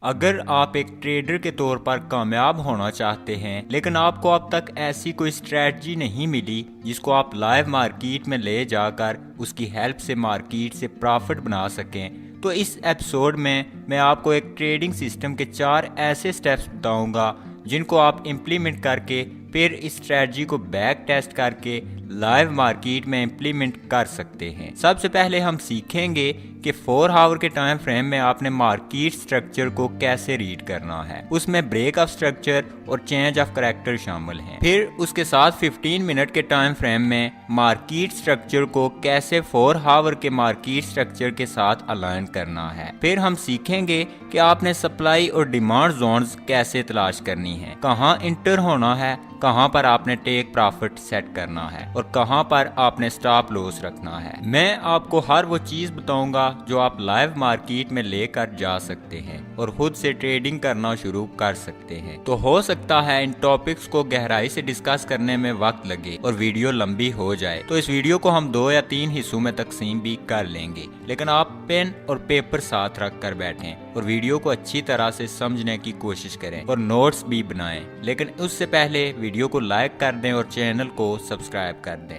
अगर आप एक ट्रेडर के तौर पर कामयाब होना चाहते हैं लेकिन आपको अब तक ऐसी कोई स्ट्रेटजी नहीं मिली जिसको आप लाइव मार्केट में ले जाकर उसकी हेल्प से मार्केट से प्रॉफिट बना सकें, तो इस एपिसोड में मैं आपको एक ट्रेडिंग सिस्टम के 4 ऐसे स्टेप्स बताऊंगा जिनको आप इम्प्लीमेंट करके फिर इस स्ट्रेटजी को बैक टेस्ट करके लाइव मार्केट में इम्प्लीमेंट कर सकते हैं। सबसे पहले हम सीखेंगे कि 4 आवर के टाइम फ्रेम में आपने मार्केट स्ट्रक्चर को कैसे रीड करना है। उसमें ब्रेक ऑफ स्ट्रक्चर और चेंज ऑफ करैक्टर शामिल हैं। फिर उसके साथ 15 मिनट के टाइम फ्रेम में मार्केट स्ट्रक्चर को कैसे 4 आवर के मार्केट स्ट्रक्चर के साथ अलाइन करना है। फिर हम सीखेंगे कि आपने सप्लाई और डिमांड जोन्स कैसे तलाश करनी है, कहाँ इंटर होना है, कहां पर आपने टेक प्रॉफिट सेट करना है और कहां पर आपने स्टॉप लॉस रखना है। मैं आपको हर वो चीज बताऊंगा जो आप लाइव मार्केट में लेकर जा सकते हैं और खुद से ट्रेडिंग करना शुरू कर सकते हैं। तो हो सकता है इन टॉपिक्स को गहराई से डिस्कस करने में वक्त लगे और वीडियो लंबी हो जाए, तो इस वीडियो को हम 2 या 3 हिस्सों में तकसीम भी कर लेंगे, लेकिन आप पेन और पेपर साथ रख कर बैठें और वीडियो को अच्छी तरह से समझने की कोशिश करें और नोट्स भी बनाएं। लेकिन उससे पहले वीडियो को लाइक कर दें और चैनल को सब्सक्राइब कर दें।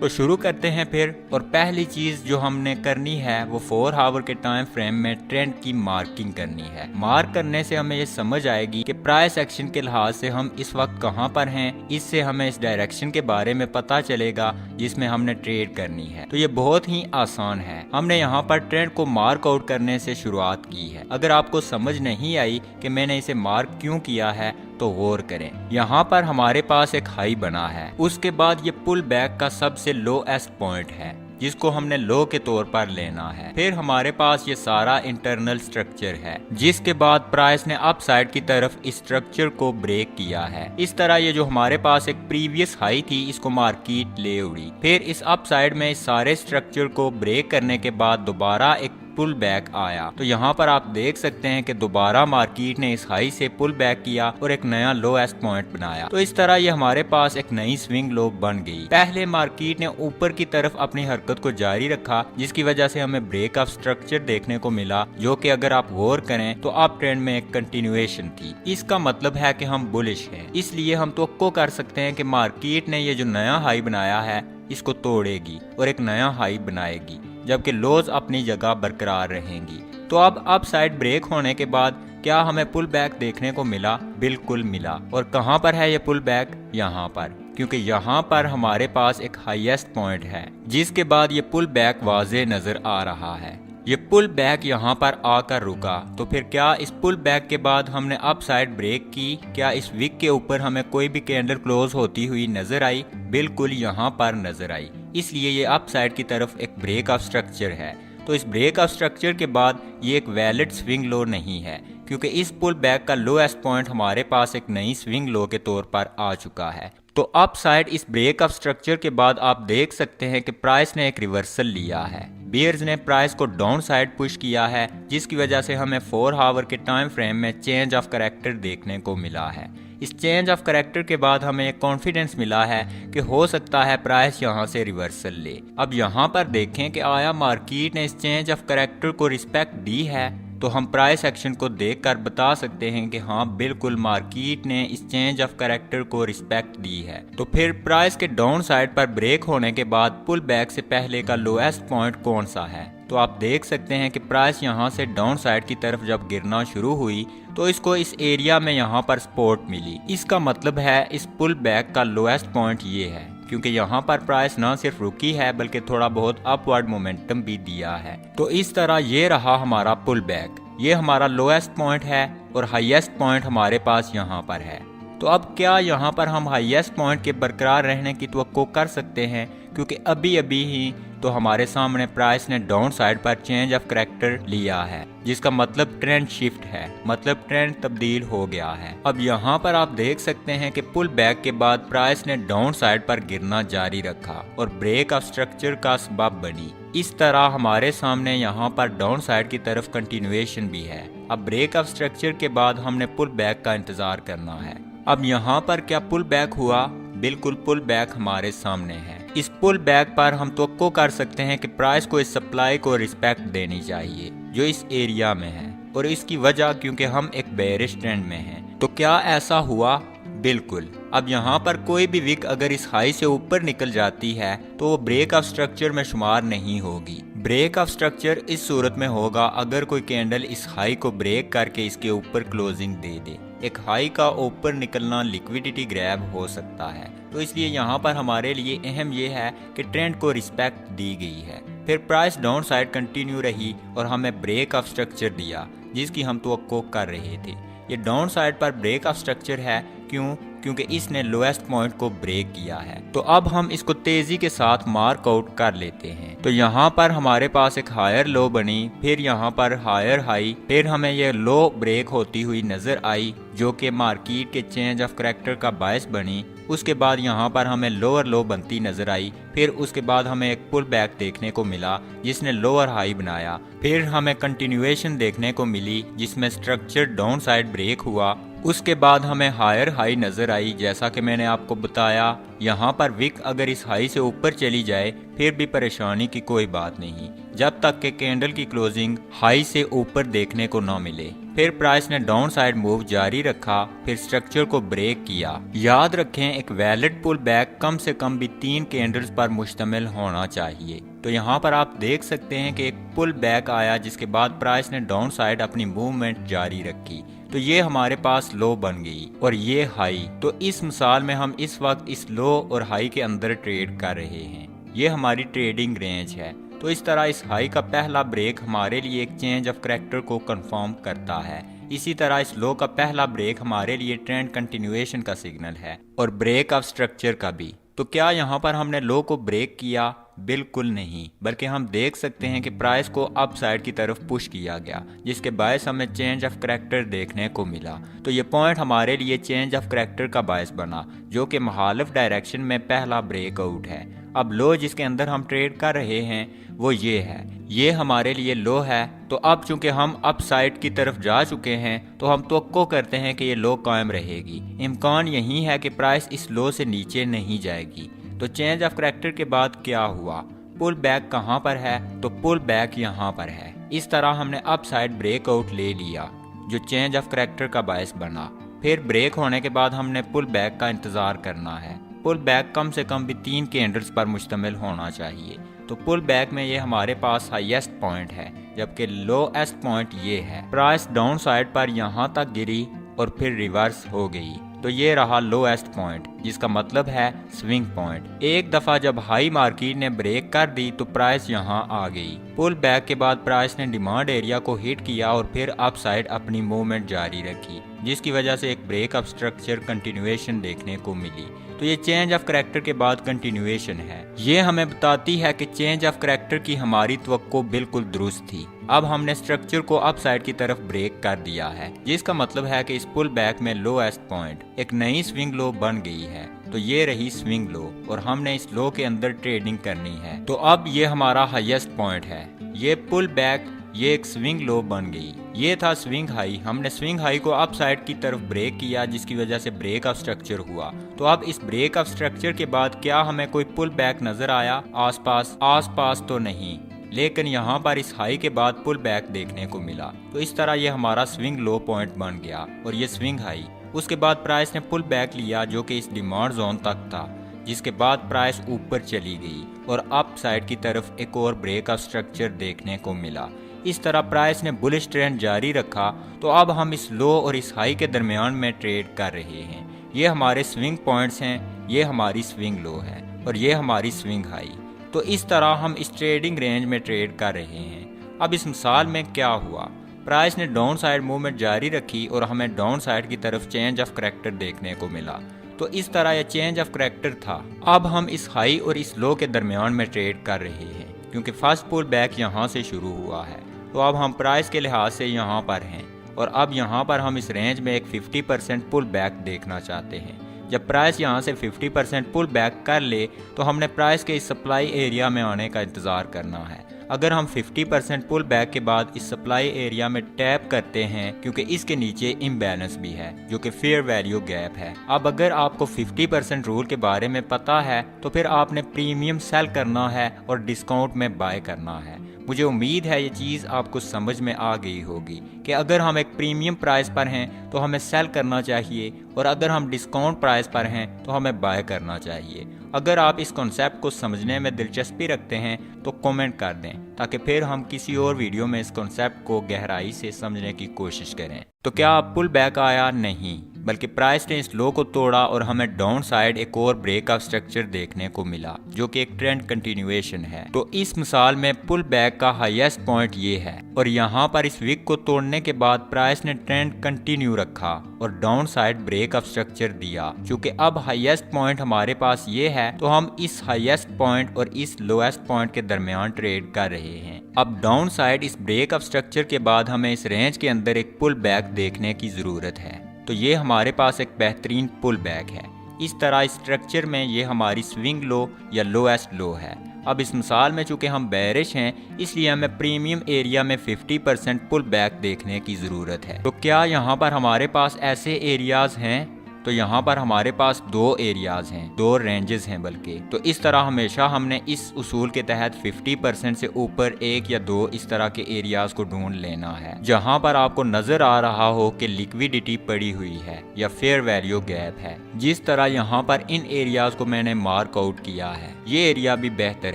तो शुरू करते हैं फिर। और पहली चीज जो हमने करनी है वो 4 आवर के टाइम फ्रेम में ट्रेंड की मार्किंग करनी है। मार्क करने से हमें ये समझ आएगी कि प्राइस एक्शन के लिहाज से हम इस वक्त कहां पर हैं। इससे हमें इस डायरेक्शन के बारे में पता चलेगा जिसमें हमने ट्रेड करनी है। तो ये बहुत ही आसान है। हमने यहाँ पर ट्रेंड को मार्क आउट करने से शुरुआत की है। अगर आपको समझ नहीं आई कि मैंने इसे मार्क क्यों किया है तो गौर करें। यहाँ पर हमारे पास एक हाई बना है, उसके बाद ये पुल बैक का सबसे लोएस्ट पॉइंट है जिसको हमने लो के तौर पर लेना है। फिर हमारे पास ये सारा इंटरनल स्ट्रक्चर है, जिसके बाद प्राइस ने अप साइड की तरफ इस स्ट्रक्चर को ब्रेक किया है। इस तरह ये जो हमारे पास एक प्रीवियस हाई थी इसको मार्केट ले उड़ी। फिर इस अप साइड में इस सारे स्ट्रक्चर को ब्रेक करने के बाद दोबारा एक पुल बैक आया। तो यहाँ पर आप देख सकते हैं कि दोबारा मार्केट ने इस हाई से पुल बैक किया और एक नया लोएस्ट पॉइंट बनाया। तो इस तरह ये हमारे पास एक नई स्विंग लो बन गई। पहले मार्केट ने ऊपर की तरफ अपनी हरकत को जारी रखा, जिसकी वजह से हमें ब्रेक ऑफ स्ट्रक्चर देखने को मिला, जो कि अगर आप गौर करें तो अप ट्रेंड में एक कंटिन्यूएशन थी। इसका मतलब है कि हम बुलिश हैं, इसलिए हम तो कर सकते हैं कि मार्केट ने ये जो नया हाई बनाया है इसको तोड़ेगी और एक नया हाई बनाएगी, जबकि लोज अपनी जगह बरकरार रहेंगी। तो अब अप साइड ब्रेक होने के बाद क्या हमें पुल बैक देखने को मिला? बिल्कुल मिला। और कहां पर है ये पुल बैक? यहाँ पर, क्योंकि यहाँ पर हमारे पास एक हाईएस्ट पॉइंट है, जिसके बाद ये पुल बैक वाज़े नजर आ रहा है। ये पुल बैक यहाँ पर आकर रुका। तो फिर क्या इस पुल बैक के बाद हमने अप साइड ब्रेक की? क्या इस विक के ऊपर हमें कोई भी कैंडल क्लोज होती हुई नजर आई? बिल्कुल यहाँ पर नजर आई। इसलिए ये अप साइड की तरफ एक ब्रेक ऑफ स्ट्रक्चर है। तो इस ब्रेक ऑफ स्ट्रक्चर के बाद ये एक वैलिड स्विंग लो नहीं है, क्योंकि इस पुल बैक का लोएस्ट पॉइंट हमारे पास एक नई स्विंग लो के तौर पर आ चुका है। तो अप साइड इस ब्रेक ऑफ स्ट्रक्चर के बाद आप देख सकते हैं कि प्राइस ने एक रिवर्सल लिया है। बियर्स ने प्राइस को डाउन साइड पुश किया है, जिसकी वजह से हमें 4 आवर के टाइम फ्रेम में चेंज ऑफ करैक्टर देखने को मिला है। इस चेंज ऑफ करैक्टर के बाद हमें एक कॉन्फिडेंस मिला है कि हो सकता है प्राइस यहाँ से रिवर्सल ले। अब यहाँ पर देखें कि आया मार्केट ने इस चेंज ऑफ करैक्टर को रिस्पेक्ट दी है। तो हम प्राइस एक्शन को देखकर बता सकते हैं कि हाँ, बिल्कुल मार्केट ने इस चेंज ऑफ करैक्टर को रिस्पेक्ट दी है। तो फिर प्राइस के डाउन साइड पर ब्रेक होने के बाद पुल बैक से पहले का लोएस्ट पॉइंट कौन सा है? तो आप देख सकते हैं कि प्राइस यहाँ से डाउन साइड की तरफ जब गिरना शुरू हुई तो इसको इस एरिया में यहाँ पर सपोर्ट मिली। इसका मतलब है इस पुल बैक का लोएस्ट पॉइंट ये है, क्योंकि यहाँ पर प्राइस न सिर्फ रुकी है बल्कि थोड़ा बहुत अपवर्ड मोमेंटम भी दिया है। तो इस तरह ये रहा हमारा पुल बैक। ये हमारा लोएस्ट पॉइंट है और हाईएस्ट पॉइंट हमारे पास यहाँ पर है। तो अब क्या यहाँ पर हम हाईएस्ट पॉइंट के बरकरार रहने की तवक्को कर सकते हैं? क्योंकि अभी अभी ही तो हमारे सामने प्राइस ने डाउन साइड पर चेंज ऑफ करैक्टर लिया है, जिसका मतलब ट्रेंड शिफ्ट है, मतलब ट्रेंड तब्दील हो गया है। अब यहाँ पर आप देख सकते हैं कि पुल बैक के बाद प्राइस ने डाउन साइड पर गिरना जारी रखा और ब्रेक ऑफ स्ट्रक्चर का सबब बनी। इस तरह हमारे सामने यहाँ पर डाउन साइड की तरफ कंटिन्यूएशन भी है। अब ब्रेक ऑफ स्ट्रक्चर के बाद हमने पुल बैक का इंतजार करना है। अब यहाँ पर क्या पुल बैक हुआ? बिल्कुल पुल बैक हमारे सामने है। इस पुल बैक पर हम तवक्को कर सकते हैं कि प्राइस को इस सप्लाई को रिस्पेक्ट देनी चाहिए जो इस एरिया में है, और इसकी वजह क्योंकि हम एक बेयरिश ट्रेंड में हैं। तो क्या ऐसा हुआ? बिल्कुल। अब यहाँ पर कोई भी विक अगर इस हाई से ऊपर निकल जाती है तो वो ब्रेक ऑफ स्ट्रक्चर में शुमार नहीं होगी। ब्रेक ऑफ स्ट्रक्चर इस सूरत में होगा अगर कोई कैंडल इस हाई को ब्रेक करके इसके ऊपर क्लोजिंग दे दे। एक हाई का ऊपर निकलना लिक्विडिटी ग्रैब हो सकता है, तो इसलिए यहाँ पर हमारे लिए अहम ये है कि ट्रेंड को रिस्पेक्ट दी गई है। फिर प्राइस डाउन साइड कंटिन्यू रही और हमें ब्रेक ऑफ स्ट्रक्चर दिया जिसकी हम तवक्को कर रहे थे। ये डाउन साइड पर ब्रेक ऑफ स्ट्रक्चर है, क्यों? क्योंकि इसने लोएस्ट पॉइंट को ब्रेक किया है। तो अब हम इसको तेजी के साथ मार्क आउट कर लेते हैं। तो यहाँ पर हमारे पास एक हायर लो बनी, फिर यहाँ पर हायर हाई, फिर हमें ये लो ब्रेक होती हुई नजर आई जो कि मार्केट के चेंज ऑफ करैक्टर का बायस बनी। उसके बाद यहाँ पर हमें लोअर लो बनती नजर आई, फिर उसके बाद हमें एक पुल बैक देखने को मिला जिसने लोअर हाई बनाया, फिर हमें कंटिन्यूएशन देखने को मिली जिसमें स्ट्रक्चर डाउन साइड ब्रेक हुआ। उसके बाद हमें हायर हाई नजर आई। जैसा कि मैंने आपको बताया, यहाँ पर विक अगर इस हाई से ऊपर चली जाए फिर भी परेशानी की कोई बात नहीं, जब तक कि कैंडल की क्लोजिंग हाई से ऊपर देखने को न मिले। फिर प्राइस ने डाउन साइड मूव जारी रखा, फिर स्ट्रक्चर को ब्रेक किया। याद रखें, एक वैलिड पुल बैक कम से कम भी 3 कैंडल्स पर मुश्तमिल होना चाहिए। तो यहाँ पर आप देख सकते हैं कि एक पुल बैक आया जिसके बाद प्राइस ने डाउन साइड अपनी मूवमेंट जारी रखी। तो ये हमारे पास लो बन गई और ये हाई। तो इस मिसाल में हम इस वक्त इस लो और हाई के अंदर ट्रेड कर रहे हैं। ये हमारी ट्रेडिंग रेंज है। तो इस तरह इस हाई का पहला ब्रेक हमारे लिए एक चेंज ऑफ करैक्टर को कंफर्म करता है। इसी तरह इस लो का पहला ब्रेक हमारे लिए ट्रेंड कंटिन्यूएशन का सिग्नल है और ब्रेक ऑफ स्ट्रक्चर का भी। तो क्या यहाँ पर हमने लो को ब्रेक किया? बिल्कुल नहीं, बल्कि हम देख सकते हैं कि प्राइस को अप साइड की तरफ पुश किया गया जिसके बायस हमें चेंज ऑफ करैक्टर देखने को मिला। तो ये पॉइंट हमारे लिए चेंज ऑफ करैक्टर का बायस बना जो कि मुखालिफ डायरेक्शन में पहला ब्रेकआउट है। अब लो जिसके अंदर हम ट्रेड कर रहे हैं वो ये है, ये हमारे लिए लो है। तो अब चूंकि हम अप साइड की तरफ जा चुके हैं तो हम तवक्को करते हैं कि ये लो कायम रहेगी। इम्कान यही है कि प्राइस इस लो से नीचे नहीं जाएगी। तो चेंज ऑफ करैक्टर के बाद क्या हुआ? पुल बैक कहाँ पर है? तो पुल बैक यहाँ पर है। इस तरह हमने अप साइड ब्रेकआउट ले लिया जो चेंज ऑफ करैक्टर का बायस बना। फिर ब्रेक होने के बाद हमने पुल बैक का इंतजार करना है। पुल बैक कम से कम भी 3 कैंडल्स पर मुश्तमिल होना चाहिए। तो पुल बैक में ये हमारे पास हाईएस्ट पॉइंट है जबकि लोएस्ट पॉइंट ये है। प्राइस डाउन साइड पर यहाँ तक गिरी और फिर रिवर्स हो गई। तो ये रहा लोएस्ट पॉइंट जिसका मतलब है स्विंग पॉइंट। एक दफा जब हाई मार्केट ने ब्रेक कर दी तो प्राइस यहाँ आ गई। पुल बैक के बाद प्राइस ने डिमांड एरिया को हिट किया और फिर अप साइड अपनी मूवमेंट जारी रखी जिसकी वजह से एक ब्रेक ऑफ स्ट्रक्चर कंटिन्यूएशन देखने को मिली। तो ये चेंज ऑफ करैक्टर के बाद कंटिन्यूएशन है। ये हमें बताती है कि चेंज ऑफ करैक्टर की हमारी तवक्को बिल्कुल दुरुस्त थी। अब हमने स्ट्रक्चर को अप साइड की तरफ ब्रेक कर दिया है जिसका मतलब है कि इस पुल बैक में लोएस्ट पॉइंट एक नई स्विंग लो बन गई है। तो ये रही स्विंग लो और हमने इस लो के अंदर ट्रेडिंग करनी है। तो अब ये हमारा हाईएस्ट पॉइंट है। ये पुल बैक ये एक स्विंग लो बन गई। ये था स्विंग हाई। हमने स्विंग हाई को अप साइड की तरफ ब्रेक किया जिसकी वजह से ब्रेक ऑफ स्ट्रक्चर हुआ। तो अब इस ब्रेक ऑफ स्ट्रक्चर के बाद क्या हमें कोई पुल बैक नजर आया? आसपास तो नहीं, लेकिन यहाँ पर इस हाई के बाद पुल बैक देखने को मिला। तो इस तरह ये हमारा स्विंग लो पॉइंट बन गया और ये स्विंग हाई। उसके बाद प्राइस ने पुल बैक लिया जो कि इस डिमांड जोन तक था जिसके बाद प्राइस ऊपर चली गई और अप साइड की तरफ एक और ब्रेक ऑफ स्ट्रक्चर देखने को मिला। इस तरह प्राइस ने बुलिश ट्रेंड जारी रखा। तो अब हम इस लो और इस हाई के दरमियान में ट्रेड कर रहे हैं। ये हमारे स्विंग पॉइंट्स हैं, ये हमारी स्विंग लो है और ये हमारी स्विंग हाई। तो इस तरह हम इस ट्रेडिंग रेंज में ट्रेड कर रहे हैं। अब इस मिसाल में क्या हुआ? प्राइस ने डाउन साइड मूवमेंट जारी रखी और हमें डाउन साइड की तरफ चेंज ऑफ करैक्टर देखने को मिला। तो इस तरह यह चेंज ऑफ करैक्टर था। अब हम इस हाई और इस लो के दरमियान में ट्रेड कर रहे हैं क्योंकि फर्स्ट पुल बैक यहाँ से शुरू हुआ है। तो अब हम प्राइस के लिहाज से यहाँ पर हैं और अब यहाँ पर हम इस रेंज में एक 50% पुल बैक देखना चाहते हैं। जब प्राइस यहाँ से 50% पुल बैक कर ले तो हमने प्राइस के इस सप्लाई एरिया में आने का इंतज़ार करना है। अगर हम 50% पुल बैक के बाद इस सप्लाई एरिया में टैप करते हैं, क्योंकि इसके नीचे इम्बैलेंस भी है जो कि फेयर वैल्यू गैप है। अब अगर आपको 50% रूल के बारे में पता है तो फिर आपने प्रीमियम सेल करना है और डिस्काउंट में बाय करना है। मुझे उम्मीद है ये चीज़ आपको समझ में आ गई होगी कि अगर हम एक प्रीमियम प्राइस पर हैं तो हमें सेल करना चाहिए, और अगर हम डिस्काउंट प्राइस पर हैं तो हमें बाय करना चाहिए। अगर आप इस कॉन्सेप्ट को समझने में दिलचस्पी रखते हैं तो कमेंट कर दें, ताकि फिर हम किसी और वीडियो में इस कॉन्सेप्ट को गहराई से समझने की कोशिश करें। तो क्या आप पुल बैक आया? नहीं, बल्कि प्राइस ने इस लो को तोड़ा और हमें डाउन साइड एक और ब्रेक ऑफ स्ट्रक्चर देखने को मिला, जो कि एक ट्रेंड कंटिन्यूएशन है। तो इस मिसाल में पुल बैक का हाईएस्ट पॉइंट ये है, और यहाँ पर इस विक को तोड़ने के बाद प्राइस ने ट्रेंड कंटिन्यू रखा और down side break of structure दिया। क्योंकि अब हाईएस्ट पॉइंट हमारे पास ये है, तो हम इस हाईएस्ट पॉइंट और इस लोएस्ट पॉइंट के दरमियान ट्रेड कर रहे हैं। अब डाउन साइड इस ब्रेक ऑफ स्ट्रक्चर के बाद हमें इस रेंज के अंदर एक पुल बैक देखने की जरूरत है। तो ये हमारे पास एक बेहतरीन पुल बैक है। इस तरह इस स्ट्रक्चर में ये हमारी स्विंग लो या लोएस्ट लो है। अब इस मिसाल में चूंकि हम बेरिश हैं, इसलिए हमें प्रीमियम एरिया में 50% पुल बैक देखने की ज़रूरत है। तो क्या यहाँ पर हमारे पास ऐसे एरियाज हैं? तो यहाँ पर हमारे पास दो एरियाज हैं, दो रेंजेस हैं बल्कि। तो इस तरह हमेशा हमने इस उसूल के तहत 50% से ऊपर एक या दो इस तरह के एरियाज को ढूंढ लेना है, जहाँ पर आपको नजर आ रहा हो कि लिक्विडिटी पड़ी हुई है या फेयर वैल्यू गैप है। जिस तरह यहाँ पर इन एरियाज को मैंने मार्क आउट किया है, ये एरिया भी बेहतर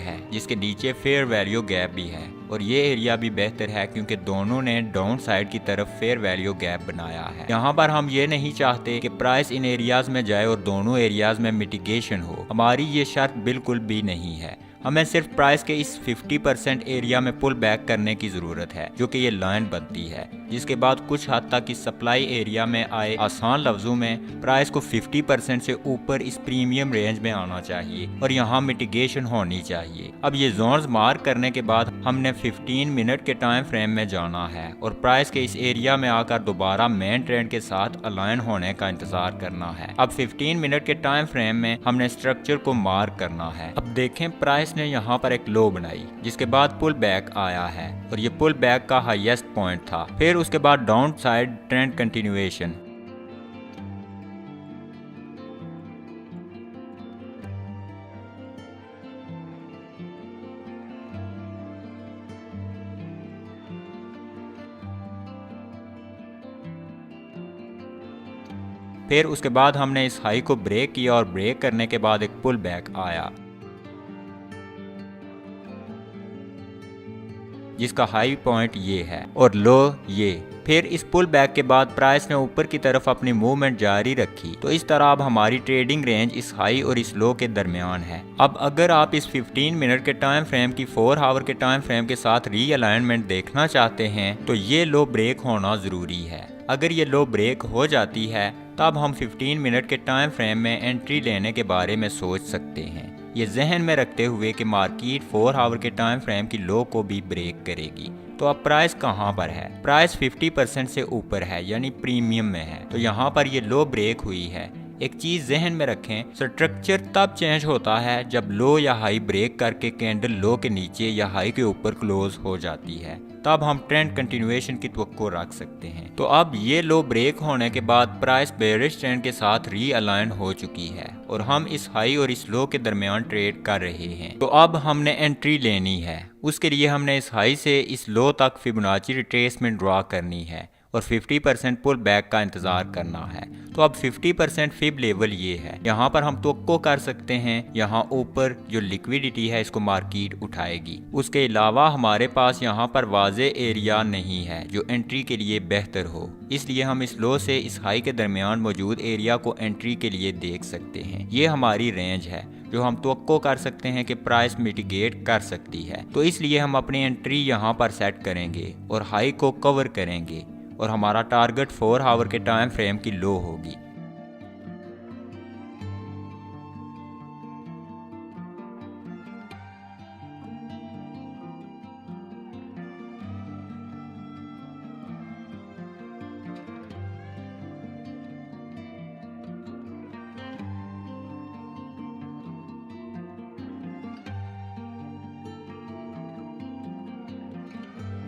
है जिसके नीचे फेयर वैल्यू गैप भी है, और ये एरिया भी बेहतर है क्योंकि दोनों ने डाउन साइड की तरफ फेयर वैल्यू गैप बनाया है। यहाँ पर हम ये नहीं चाहते कि प्राइस इन एरियाज में जाए और दोनों एरियाज में मिटिगेशन हो। हमारी ये शर्त बिल्कुल भी नहीं है। हमें सिर्फ प्राइस के इस 50% एरिया में पुल बैक करने की ज़रूरत है, जो कि ये लाइन बनती है, जिसके बाद कुछ हद तक इस सप्लाई एरिया में आए। आसान लफ्जों में प्राइस को 50% से ऊपर इस प्रीमियम रेंज में आना चाहिए और यहाँ मिटिगेशन होनी चाहिए। अब ये जोन्स मार्क करने के बाद हमने 15 मिनट के टाइम फ्रेम में जाना है और प्राइस के इस एरिया में आकर दोबारा मेन ट्रेंड के साथ अलाइन होने का इंतजार करना है। अब 15 मिनट के टाइम फ्रेम में हमने स्ट्रक्चर को मार्क करना है। अब देखें, प्राइस ने यहाँ पर एक लो बनाई, जिसके बाद पुल बैक आया है और ये पुल बैक का हाईएस्ट पॉइंट था। फिर उसके बाद डाउन साइड ट्रेंड कंटिन्यूएशन। फिर उसके बाद हमने इस हाई को ब्रेक किया और ब्रेक करने के बाद एक पुल बैक आया, जिसका हाई पॉइंट ये है और लो ये। फिर इस पुल बैक के बाद प्राइस ने ऊपर की तरफ अपनी मूवमेंट जारी रखी। तो इस तरह अब हमारी ट्रेडिंग रेंज इस हाई और इस लो के दरमियान है। अब अगर आप इस 15 मिनट के टाइम फ्रेम की 4 आवर के टाइम फ्रेम के साथ रीअलाइनमेंट देखना चाहते हैं, तो ये लो ब्रेक होना जरूरी है। अगर ये लो ब्रेक हो जाती है, तब हम 15 मिनट के टाइम फ्रेम में एंट्री लेने के बारे में सोच सकते हैं, ये जहन में रखते हुए कि मार्केट 4 आवर के टाइम फ्रेम की लो को भी ब्रेक करेगी। तो अब प्राइस कहाँ पर है? प्राइस 50% से ऊपर है, यानी प्रीमियम में है। तो यहाँ पर ये लो ब्रेक हुई है। एक चीज जहन में रखें, स्ट्रक्चर तब चेंज होता है जब लो या हाई ब्रेक करके कैंडल लो के नीचे या हाई के ऊपर क्लोज हो जाती है, तब हम ट्रेंड कंटिन्यूएशन की तवक्को रख सकते हैं। तो अब ये लो ब्रेक होने के बाद प्राइस बेरिश ट्रेंड के साथ रीअलाइन हो चुकी है और हम इस हाई और इस लो के दरमियान ट्रेड कर रहे हैं। तो अब हमने एंट्री लेनी है। उसके लिए हमने इस हाई से इस लो तक फिबोनाची रिट्रेसमेंट ड्रॉ करनी है और 50% पुल बैक का इंतजार करना है। तो अब 50% फिब लेवल ये है। यहाँ पर हम तवक्को कर सकते हैं यहाँ ऊपर जो लिक्विडिटी है इसको मार्केट उठाएगी। उसके अलावा हमारे पास यहाँ पर वाजे एरिया नहीं है जो एंट्री के लिए बेहतर हो, इसलिए हम इस लो से इस हाई के दरमियान मौजूद एरिया को एंट्री के लिए देख सकते हैं। ये हमारी रेंज है जो हम तवक्को कर सकते हैं कि प्राइस मिटिगेट कर सकती है। तो इसलिए हम अपनी एंट्री यहाँ पर सेट करेंगे और हाई को कवर करेंगे और हमारा टारगेट 4 आवर के टाइम फ्रेम की लो होगी।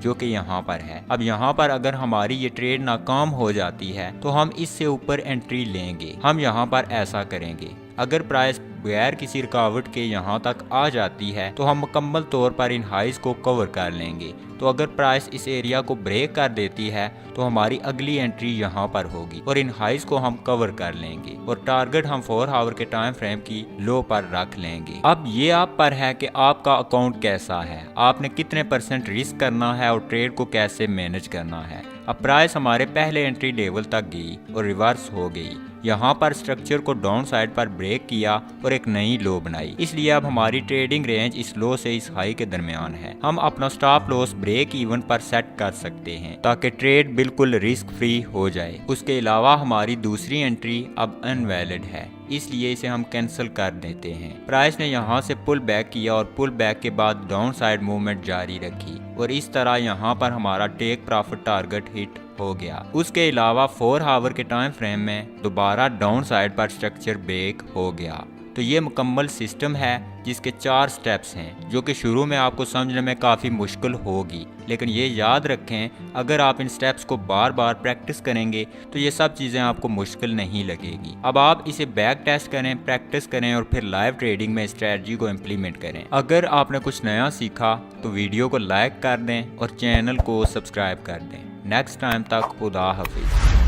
जो कि यहाँ पर है। अब यहाँ पर अगर हमारी ये ट्रेड नाकाम हो जाती है तो हम इससे ऊपर एंट्री लेंगे। हम यहाँ पर ऐसा करेंगे, अगर प्राइस बगैर किसी रुकावट के यहाँ तक आ जाती है तो हम मुकम्मल तौर पर इन हाइज को कवर कर लेंगे। तो अगर प्राइस इस एरिया को ब्रेक कर देती है तो हमारी अगली एंट्री यहाँ पर होगी और इन हाइज को हम कवर कर लेंगे और टारगेट हम 4 आवर के टाइम फ्रेम की लो पर रख लेंगे। अब ये आप पर है कि आपका अकाउंट कैसा है, आपने कितने % रिस्क करना है और ट्रेड को कैसे मैनेज करना है। अब प्राइस हमारे पहले एंट्री लेवल तक गई और रिवर्स हो गई। यहाँ पर स्ट्रक्चर को डाउन साइड पर ब्रेक किया और एक नई लो बनाई, इसलिए अब हमारी ट्रेडिंग रेंज इस लो से इस हाई के दरमियान है। हम अपना स्टॉप लॉस ब्रेक इवन पर सेट कर सकते हैं ताकि ट्रेड बिल्कुल रिस्क फ्री हो जाए। उसके अलावा हमारी दूसरी एंट्री अब अनवैलिड है, इसलिए इसे हम कैंसिल कर देते हैं। प्राइस ने यहाँ से पुल बैक किया और पुल बैक के बाद डाउन साइड मूवमेंट जारी रखी और इस तरह यहाँ पर हमारा टेक प्रॉफिट टारगेट हिट हो गया। उसके अलावा 4 आवर के टाइम फ्रेम में दोबारा डाउन साइड पर स्ट्रक्चर ब्रेक हो गया। तो ये मुकम्मल सिस्टम है जिसके 4 स्टेप्स हैं, जो कि शुरू में आपको समझने में काफ़ी मुश्किल होगी, लेकिन ये याद रखें अगर आप इन स्टेप्स को बार बार प्रैक्टिस करेंगे तो ये सब चीज़ें आपको मुश्किल नहीं लगेगी। अब आप इसे बैक टेस्ट करें, प्रैक्टिस करें और फिर लाइव ट्रेडिंग में स्ट्रेटजी को इम्प्लीमेंट करें। अगर आपने कुछ नया सीखा तो वीडियो को लाइक कर दें और चैनल को सब्सक्राइब कर दें। नेक्स्ट टाइम तक खुदा हाफिज़।